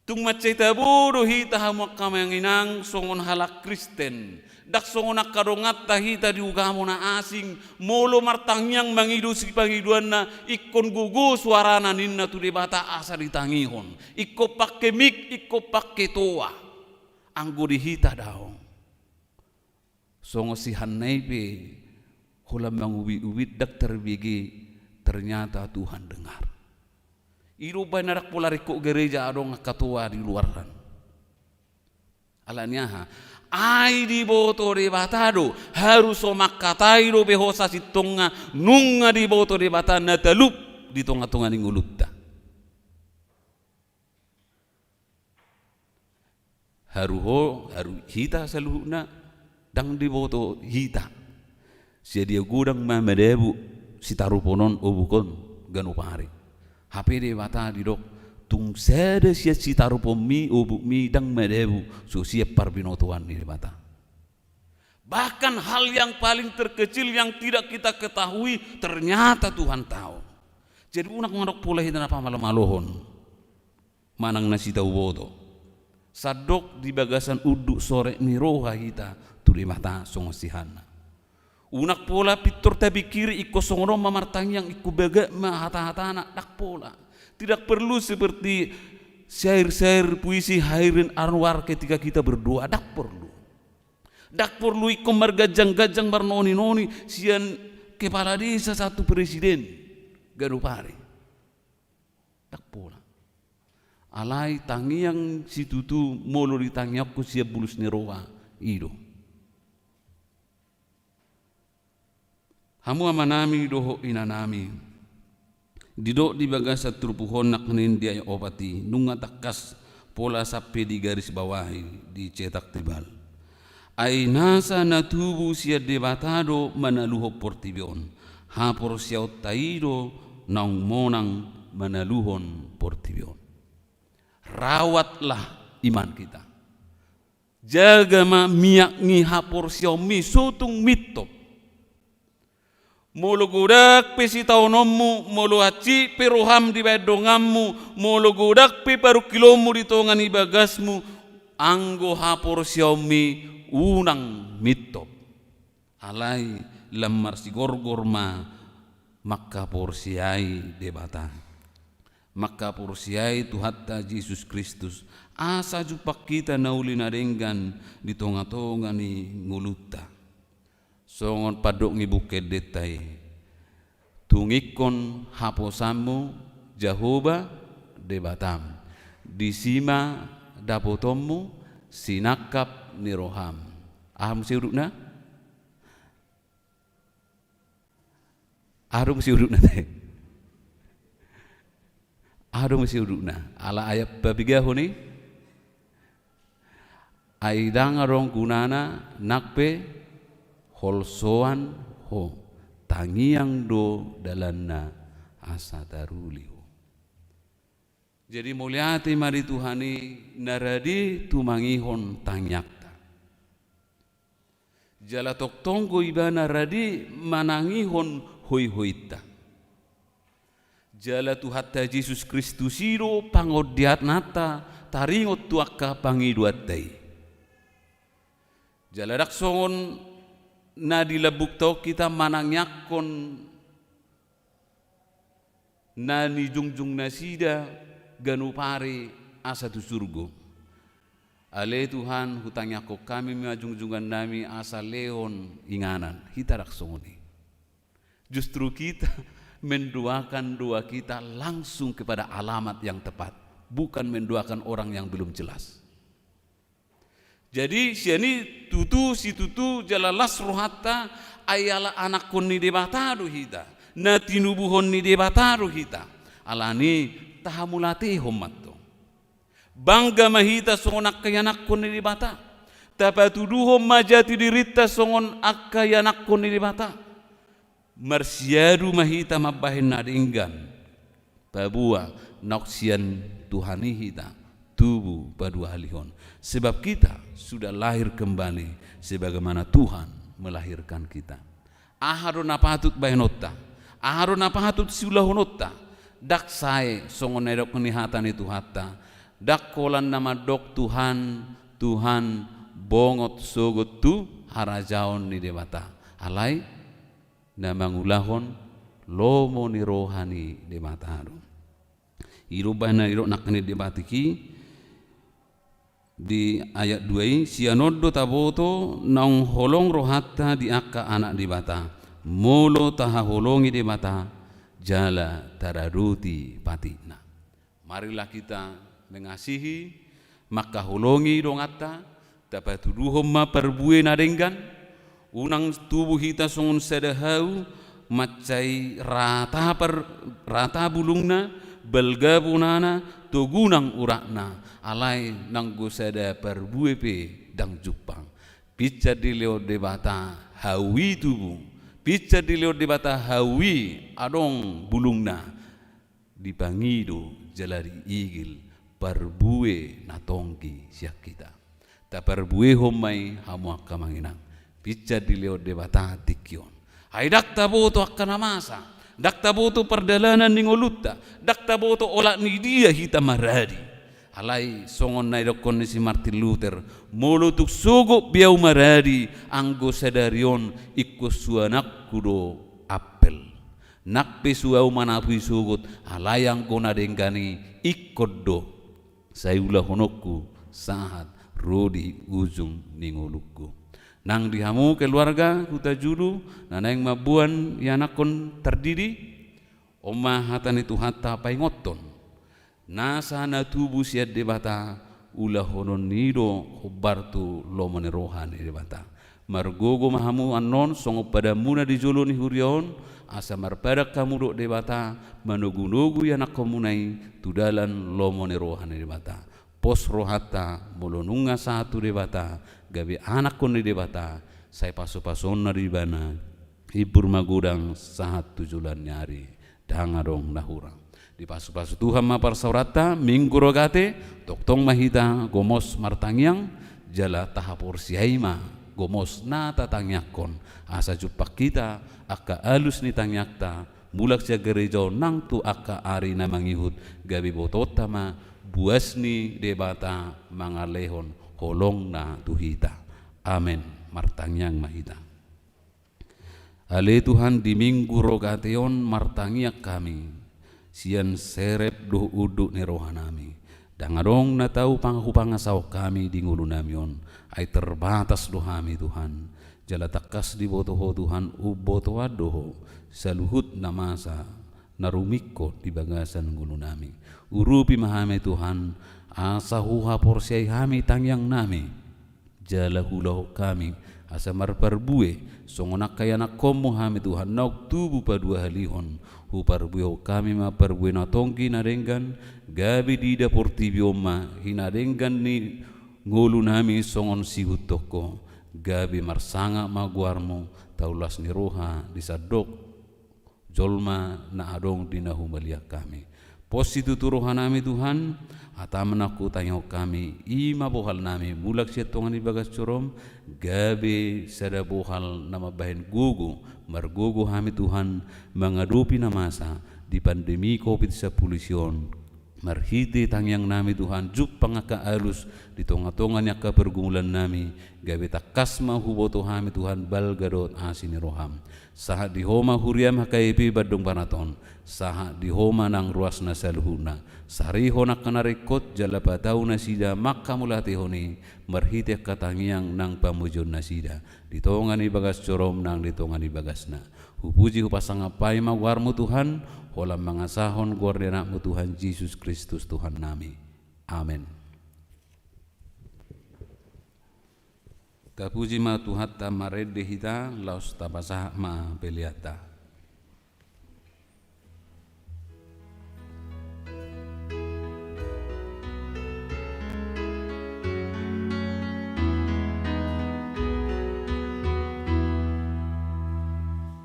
tung maceta bodo hita hamak kamanginang songon halak Kristen dak songon akarongat tahita di ugamo na asing molo martangiang mangidu si pangiduan na ikon gugu suarana ninna tu debata asa ditangihon ikko pakke mik ikko pakke toa anggo dihita daong songo si hanaipe hulam mangubi-ubit dak terbigi ternyata Tuhan dengar iruba narak pola riko gereja adong katua di luaran alanya ha ai di boto de batado harus makatai do behosa sitonga nunga di boto de batana talup di tonga-tonga ningulutta haru hita saluhna dang di boto hita sia dia gudang mamadebu sitaruponon obukon ganu pare HP de bata di dok tung sede sia sitarupo mi obuk mi dang madebu so siap parbinotuan di bata bahkan hal yang paling terkecil yang tidak kita ketahui ternyata Tuhan tahu jadi unak ngondok pula hitan apa malam-malohon manang nasi tahu boto sadok di bagasan uduk sore ni roha hita turi mata songosihana unak pola pitur tabi kiri ikko songono mamartang yang ikku baga ma hata-hata anak dak pola tidak perlu seperti syair-syair puisi Hairin Anwar ketika kita berdoa dak perlu ikko margajang-gajang barnoni-noni sian kepala desa satu presiden garupare dak pola alai tangiang situtu molo ditangiakku siap bulus neroa ido hamu amanami doho inanami didok di bagasa trupuhon nak dia opati nunga takas pola sape di garis bawahi dicetak tebal ai nasa natubu sia debatado manaluho portibion ha por sia taido naung monang manaluhon portibion rawatlah iman kita jaga ma miak ngi ha por sia mi sutung mitop molo gudak pe si taunommu molo haci pe roham di bedongammu molo gudak pe paru kilomu di tongan ibagasmu anggo hapor siomi unang mitop alai lemar si gorgor ma maka porsiai debata maka porsiai Tuhatta Yesus Kristus asa jupak kita naulina denggan di tonga-tonga ni nguluta songon padok ngibuke detai tungikon haposamu Jahoba debatam disima dapotomu sinakap niroham aham siurukna arum siurukna teh arum siurukna ala ayat babigahuni aidang arong gunana nakpe holsoan ho tangiang do dalanna asa taruliho. Jadi mulyati mari Tuhani naradi tumangihon tangyakta. Jala toktonggo iba naradi manangihon hoi-hoita. Jala Tuhatta Yesus Kristus iro pangodiat nata taringot tuaka pangiduatai. Jala daksongon na dilabukto kita manangyakon na ni jungjung nasida ganupari asa tu surgo. Ale Tuhan hutangnya ko kami majungjungan nami asa leon inganan kita raksoni. Justru kita mendoakan doa kita langsung kepada alamat yang tepat, bukan mendoakan orang yang belum jelas. Jadi siani tutu si tutu jalalas rohata ayala anak koni debata rohita, na tinubuhon ni debata rohita. Alani tahamulati homatto. Bangga mahita songon akkayanak koni debata. Tapatuduhom majati dirita songon akkayanak koni debata. Marsiadu mahita mabahin nadinggan. Babua noksian Tuhani hita tubuh padua halihon. Sebab kita sudah lahir kembali sebagaimana Tuhan melahirkan kita. Aharun apa hatut bahenota. Aharun apa hatut siulahonota. Dak sae songon nedok kenihatan itu hatta. Dak kolan nama dok Tuhan bongot sogot tu harajaon ni debata. Alai namangulahon lomo ni rohani debata haru. Irubana irok nakni debatiki di ayat 2 sianodo taboto naung holong rohatta di akka anak debata. Molo taha holongi debata jala tararuti patina. Marilah kita mengasihi maka holongi dongata dapat tuduhom ma perbue nadenggan unang tubuh kita songon sedahau macai rata bulungna belgabunana tugunang urakna alai nanggo sada perbue pe dang jupang pica di leo debata hawi tubuh pica di leo debata hawi adong bulungna dipangido jalari igil perbue natongki siak kita ta perbue homai hamuak kamanginang pica di leo debata tikion haidak taboto akkana masa dak taboto perdalanan ningolutta dak taboto olak ni dia hita maradi alai songon nai dokon si Martin Luther molutuk sogo biau maradi anggo sadarion ikut suanak kudo apel nakpe suau manapui sugut alayang kona dengkani ikut do sayulah honokku saat rodi ujung ningolukku nang dihamu keluarga kuta julu nanang mabuan yanakon terdiri oma hatan itu hatta paingoton nasa na tubuh siat debata ulah honon nido hobartu lomone rohani debata margogo mahamu anon songo pada muna di jolo ni hurion asa marpada kamu dok debata manugu-nugu yanak komunai tudalan lomone rohani debata pos rohata molonunga satu debata gabi anak koni debata saya paso-pasona di bana hibur magudang sahat tujulan nyari dangadong nahurang di pasu-pasu Tuhan mapar saurata minggu rogate toktong mahita gomos martangyang jala tahapor siaima gomos na tatangyakon asa jupak kita akka alus ni tangyakta mulak sia gereja nang tu akka ari na mangihut gabi bototama buasni debata mangalehon holong na tuhita amen martangyang mahita ale Tuhan di minggu rogateon martangyak kami sian serep doh uduk ni rohanami dangadong na tau pangasaw kami di ngulu namion ay terbatas dohami Tuhan jala takas di botoho Tuhan uboto adoho saluhut na masa narumiko di bagasan ngulu nami urupi mahame Tuhan asa huha porsiay hami tangyang nami jala hulau kami asa marparbue songonak kayanak komo hami Tuhan nauk tubuh padua halihon huparbuyo kami ma parbue na tongki na denggan gabi dida portibioma hinadenggan ni ngulu nami songon sihut toko gabi marsanga maguarmo taulas ni roha disadok jolma na adong dina humalia kami. Positu turuhan nami Tuhan, ata menaku tanyo kami, ima bohal nami, mulak siya tongan ibagas corom, gabi sada bohal nama bahen gugu, margugu kami Tuhan, mengadupi na masa, di pandemi COVID-19, marhiti tangyang nami Tuhan, jup pangaka alus, di tonga-tongan yaka pergumulan nami, gabi takasma huboto kami Tuhan, balgadot asini roham. Sahat di homa huriam hakaipi badung panaton, sahat di homa nang ruas na saluhuna, sariho nak kanarikot jalapatau nasida makka mulati honi, marhiti katangiang nang pamujon nasida, ditongan ibagas corom nang ditongan ibagas na. Hupuji hupasang apai mawarmu Tuhan, holam mangasahon gordenakmu Tuhan Yesus Kristus Tuhan nami. Amin. Kapuji ma Tuhan ta marede hita laos tabasah ma beliata.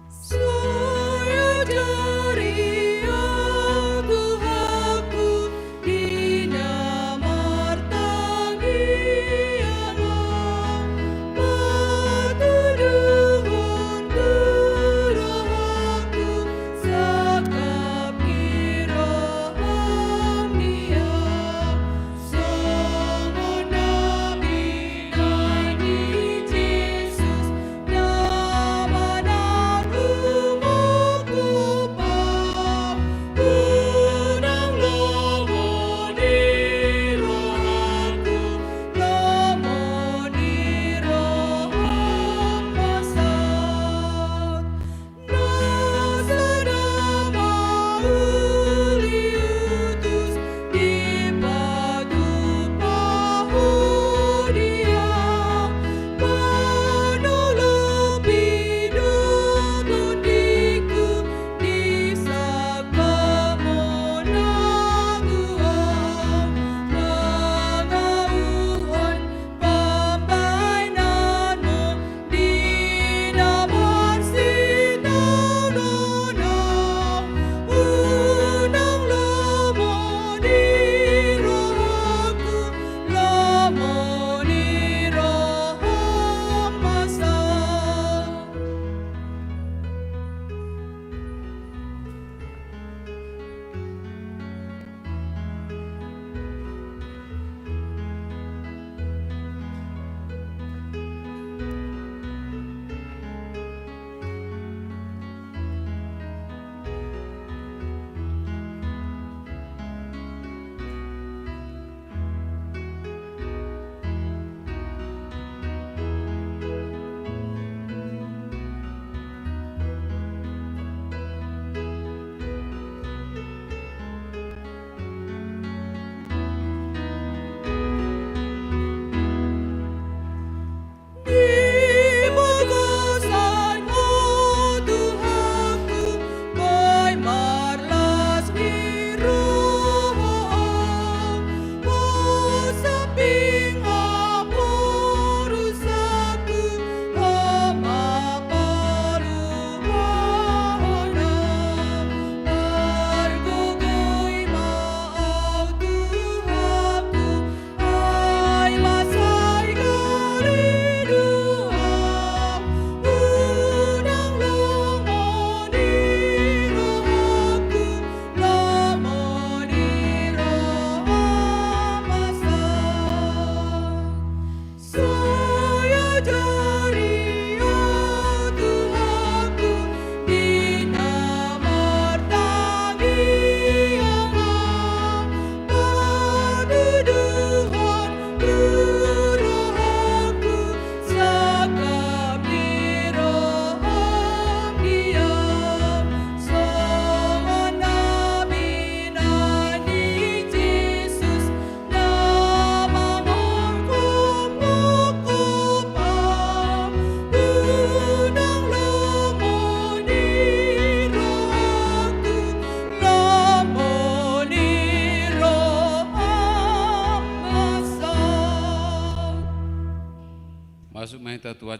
Saya dari Tuhanku dina martangiana matuduhun turahan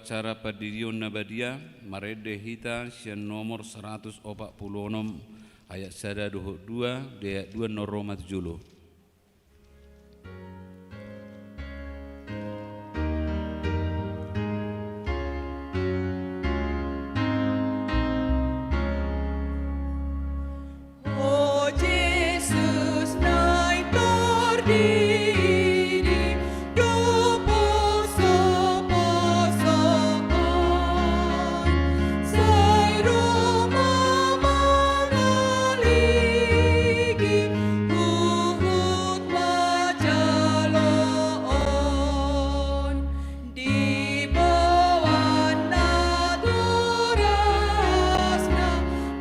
acara padirion nabadia marede hita sian nomor 146 ayat 122 ayat 2 noromat julo. Oh Jesus, naik berdiri, poso-posoan, sai Roma mangaligi, uhut majaloon, di bawah nadurasna,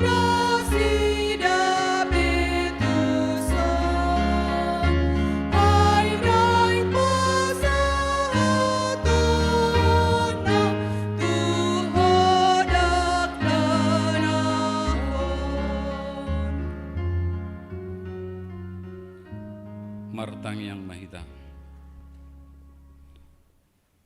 rasida betuson, ay ray pasatona, tuhodak tanahon. Martang yang mahita.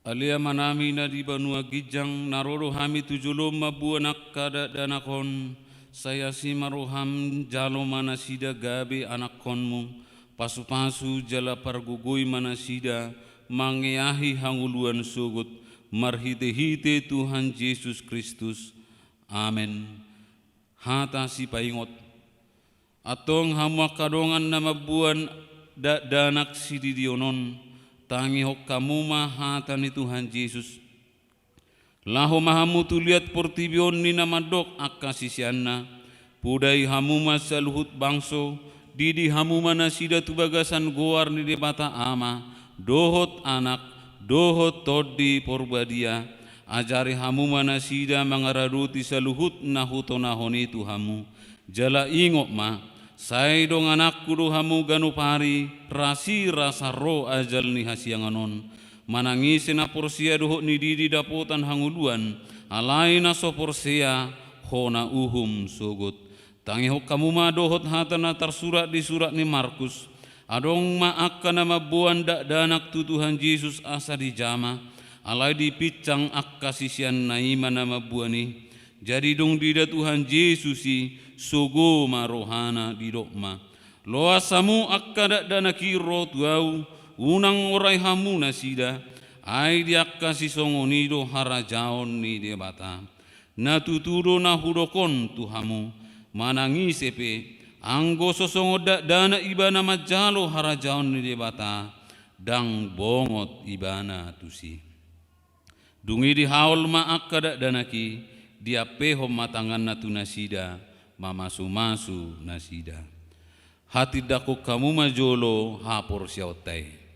Alia manami na di banua gijang naroro hami tujulom mabuanak kada danakon saya si maruham jalo manasida gabe anakonmu pasu-pasu jala pargugui manasida mangeahi hanguluan sugut marhite-hite Tuhan Yesus Kristus. Amen. Hata si paingot atong hamwa kadongan na mabuan danak si didionon tangi hok kamu mahata ni Tuhan Yesus. Laho mahamu tuliat portibion ni namadok akasisianna. Pudai hamu masaluhut bangso. Didi hamu manasida tubagasan goar ni debata ama. Dohot anak, dohot todi porbadia. Ajari hamu manasida mangararuti saluhut nahutonahoni tuhamu. Jala ingok ma. Sai dong anakku do hamu ganupari rasi rasa ro ajal ni hasianganon manangis na porsia dohok ni didi dapotan hanguluan alaina so porsia hona uhum sogot tangi hok kamu ma dohot hatana tersurat di surat ni Markus adong ma akka nama buan dak danak tu Tuhan Yesus asa di jama alai di picang akka sisian naima nama buani jadi dong dida Tuhan Yesus si sogo marohana di dokma loa samu akka dana kiro tuau unang orai hamu nasida ai di akka si songonido harajaon ni debata na tuturo na hudokon tuhamu manangi sepe anggo sosongo dana ibana majalo harajaon ni debata dang bongot ibana tusi dungi di haul ma akka dana ki dia peho matangan na tunasida mamasu-masu nasida. Hati daku kamu majolo hapor siautai.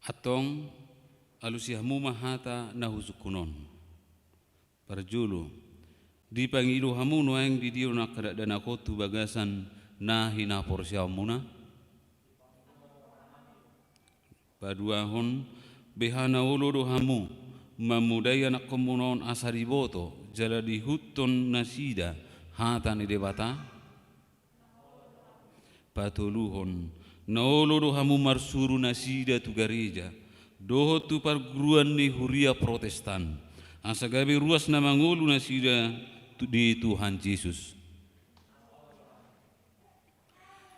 Atong alusihamu mahata nahusukunon parjulu di pangilu hamu noeng di dio nakada dana kotu bagasan nahina porsiamuna paduahon behana uludo hamu mamudaya nak komunon asariboto jala di huton nasida hata ni debata patuluhon naolo hamu marsuru nasida tu gereja doho tu perguruan ni huria Protestan asagabe ruas na mangulu nasida di Tuhan Yesus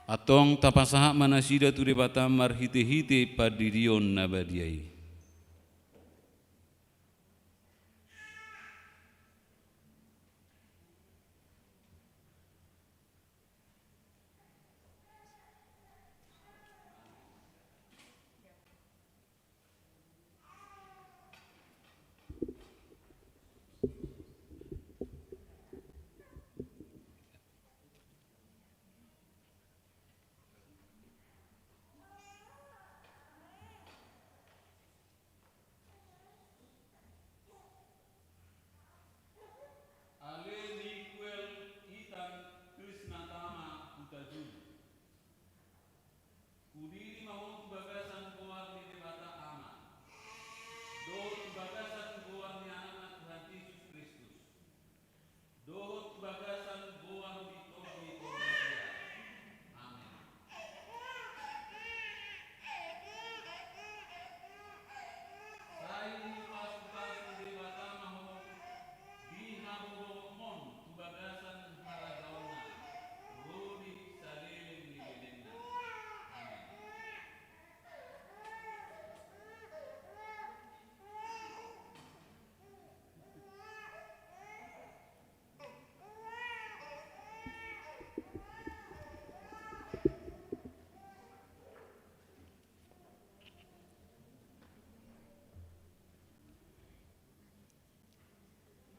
Atong tapasaha manasida tu debata marhite-hite padirion nabadiai.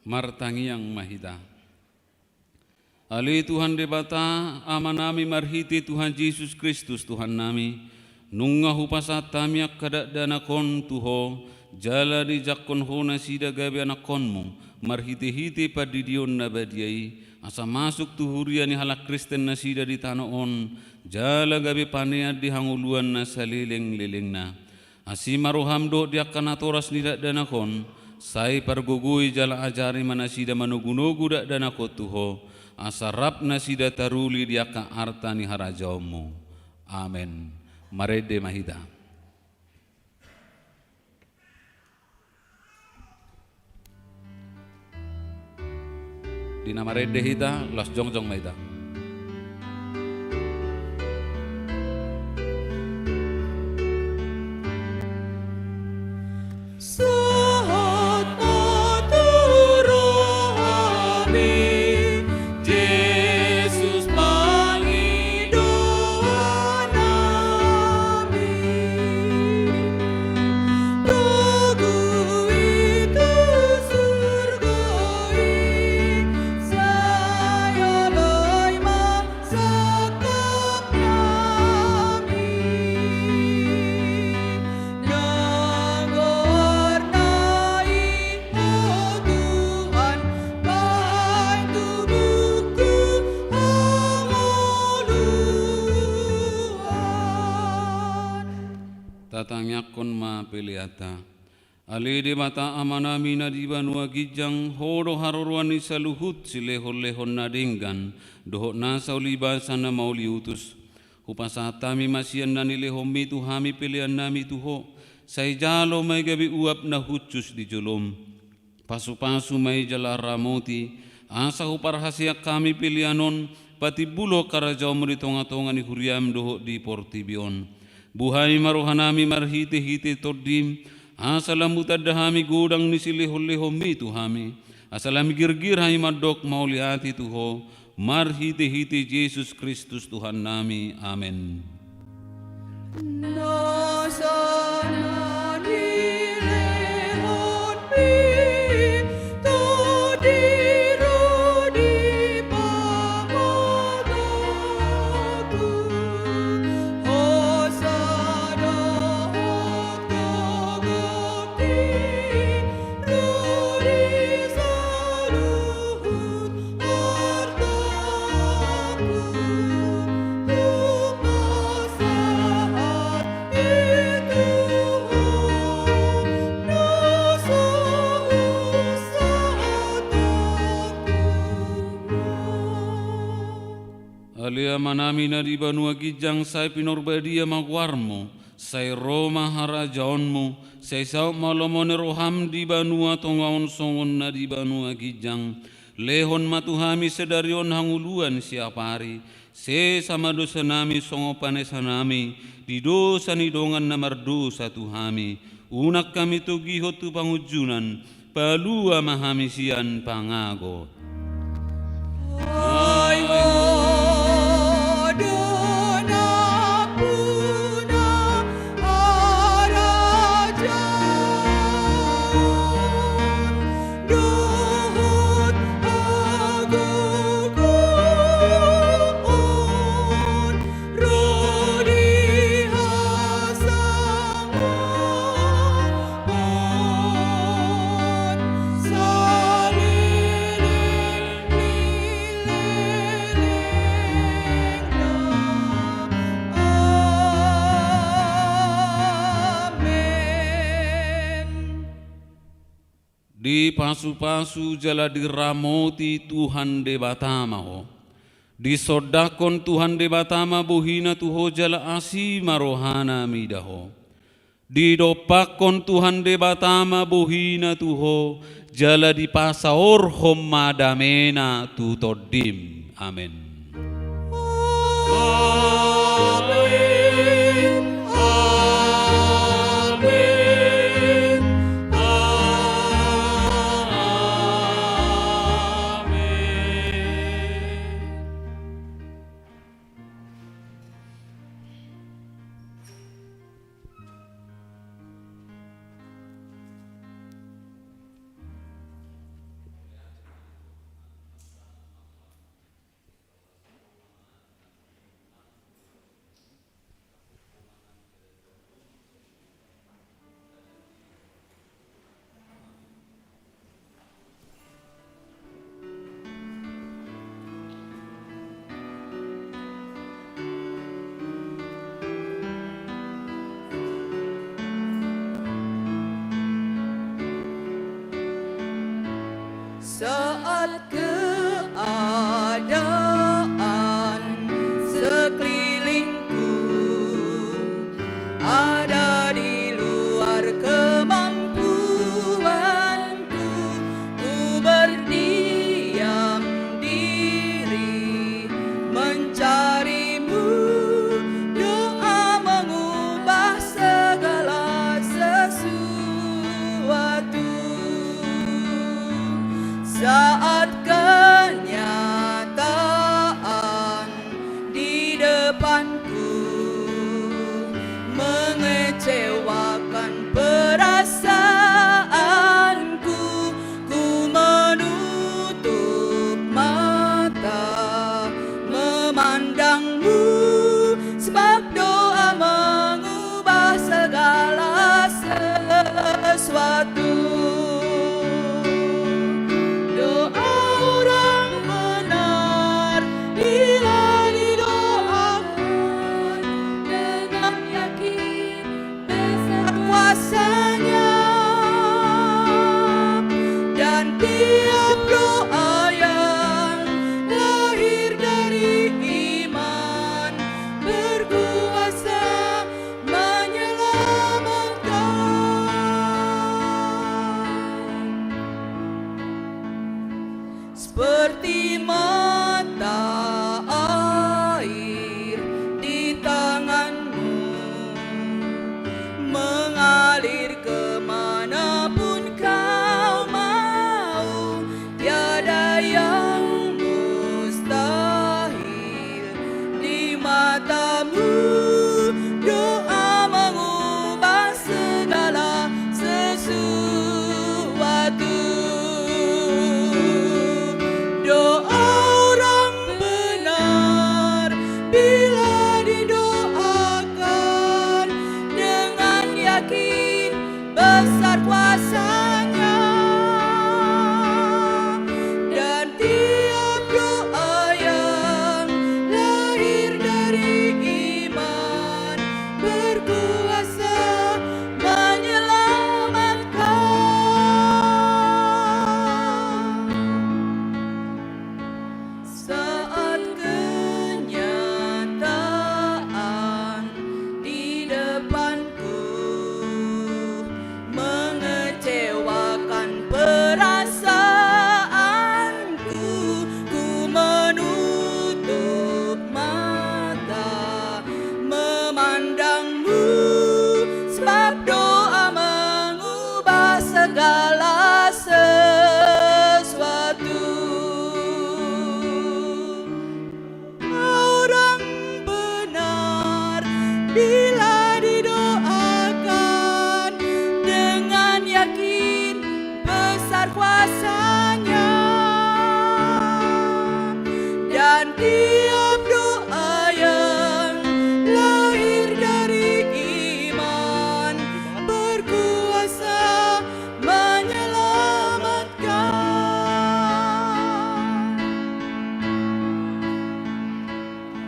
Martangi yang mahita. Ali Tuhan debata amanami marhiti Tuhan Yesus Kristus Tuhan nami. Nunga hupasatami akadak danakon tuho. Jala di jakon hona sida gabi anakonmu. Marhiti-hiti padidion nabadiai. Asa masuk tuhuriani halak Kristen nasida di tanah on. Jala gabi panea di hanguluan nasa leleng-leleng na. Asimaroham do di akanatoras nidak danakon. Sai pargugui jala ajari manasida manugunugu dak danako tuho. Asarap nasida taruli di aka artani harajaumu. Amen. Marede mahida. Dina marede hita los jongjong mahida. Tatangyakon ma peliata. Ali de mata amana mina di banua gijang horo haruruani saluhut silehon-lehon nadinggan dohok nasa uliba sana mauli utus. Hupasatami masian nani lehomi tuhami pilihan nami tuho. Sai jalo mai gabi uap na hucus di jolom. Pasu-pasu mai jala ramoti. Asa huparhasia kami pilihanon pati bulo karajau meritonga-tonga ni huriam dohok di portibion. Buhai marohanami marhite-hite todim. Asalam utadahami gudang ni silehon-lehon tuhami. Asalam girgir hai madok mauliati tuho. Marhite-hite Yesus Kristus Tuhan nami. Amen. Alia manami na di banua gijang sai pinorbadia magwarmo, sai Roma harajaonmu, sai sau malomone roham di banua tongaon songon na di banua gijang, Lehon matuhami sedarion hanguluan siapari, se sama dosa nami songo panesa nami, di dosa ni dongan namar dosa tuhami, unak kami tugiho tu pangujunan, palua mahami sian pangagot. Di pasu-pasu jala diramoti Tuhan de batama ho. Di sodakon Tuhan de batama buhina tuho jala asima rohana midaho. Di dopakon Tuhan de batama buhina tuho jala di pasaor homadamena tutodim. Amin. Saat keadaan sekelilingku ada di luar kemampuanku, ku berdiam diri mencarimu. Doa mengubah segala sesuatu. Saat kenyataan di depanku mengecewakan perasaanku, ku menutup mata memandangmu, sebab doa mengubah segala sesuatu. Dan tiap doa yang lahir dari iman berkuasa menyelamatkan. Seperti mata air di tanganmu mengalir kemanapun kau mau, tiada yang mustahil di matamu. Doa mengubah segala sesuatu. Doa orang benar bila didoakan dengan yakin besar kuasa